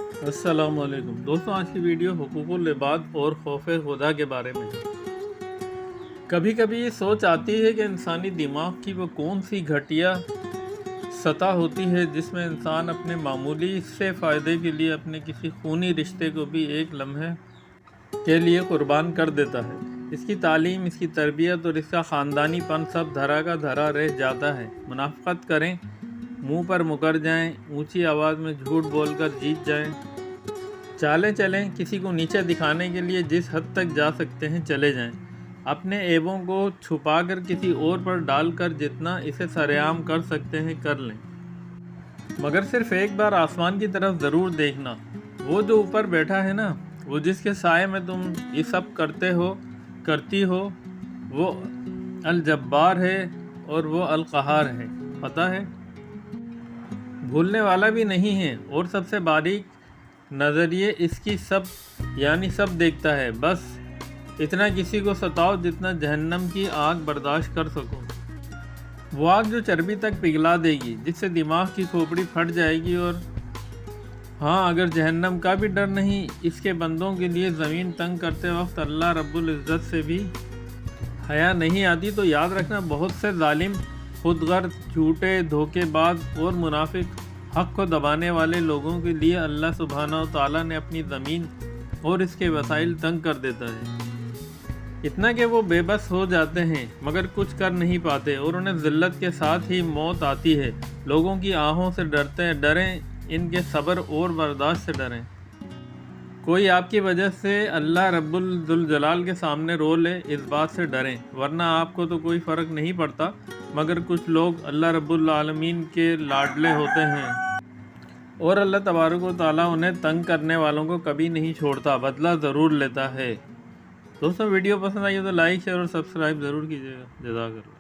السلام علیکم دوستوں، آج کی ویڈیو حقوق العباد اور خوف خدا کے بارے میں ہے۔ کبھی کبھی یہ سوچ آتی ہے کہ انسانی دماغ کی وہ کون سی گھٹیا سطح ہوتی ہے جس میں انسان اپنے معمولی سے فائدے کے لیے اپنے کسی خونی رشتے کو بھی ایک لمحے کے لیے قربان کر دیتا ہے۔ اس کی تعلیم، اس کی تربیت اور اس کا خاندانی پن سب دھرا کا دھرا رہ جاتا ہے۔ منافقت کریں، منہ پر مکر جائیں، اونچی آواز میں جھوٹ بول کر جیت جائیں، چالیں چلیں، کسی کو نیچے دکھانے کے لیے جس حد تک جا سکتے ہیں چلے جائیں، اپنے عیبوں کو چھپا کر کسی اور پر ڈال کر جتنا اسے سرعام کر سکتے ہیں کر لیں، مگر صرف ایک بار آسمان کی طرف ضرور دیکھنا۔ وہ جو اوپر بیٹھا ہے نا، وہ جس کے سائے میں تم یہ سب کرتی ہو، وہ الجبار ہے اور وہ القہار ہے، پتہ ہے؟ بھولنے والا بھی نہیں ہے، اور سب سے باریک نظریے اس کی سب دیکھتا ہے۔ بس اتنا کسی کو ستاؤ جتنا جہنم کی آگ برداشت کر سکو، وہ آگ جو چربی تک پگھلا دے گی، جس سے دماغ کی کھوپڑی پھٹ جائے گی۔ اور ہاں، اگر جہنم کا بھی ڈر نہیں اس کے بندوں کے لیے زمین تنگ کرتے وقت اللہ رب العزت سے بھی حیا نہیں آتی، تو یاد رکھنا بہت سے ظالم، خود غرض، جھوٹے، دھوکے باز اور منافق حق کو دبانے والے لوگوں کے لیے اللہ سبحانہ و تعالیٰ نے اپنی زمین اور اس کے وسائل تنگ کر دیتا ہے، اتنا کہ وہ بے بس ہو جاتے ہیں مگر کچھ کر نہیں پاتے، اور انہیں ذلت کے ساتھ ہی موت آتی ہے۔ لوگوں کی آہوں سے ڈریں، ان کے صبر اور برداشت سے ڈریں۔ کوئی آپ کی وجہ سے اللہ رب الجلال کے سامنے رو لے، اس بات سے ڈریں، ورنہ آپ کو تو کوئی فرق نہیں پڑتا، مگر کچھ لوگ اللہ رب العالمین کے لاڈلے ہوتے ہیں، اور اللہ تبارک و تعالیٰ انہیں تنگ کرنے والوں کو کبھی نہیں چھوڑتا، بدلہ ضرور لیتا ہے۔ دوستوں، ویڈیو پسند آئی تو لائک، شیئر اور سبسکرائب ضرور کیجیے گا۔ جزاک اللہ۔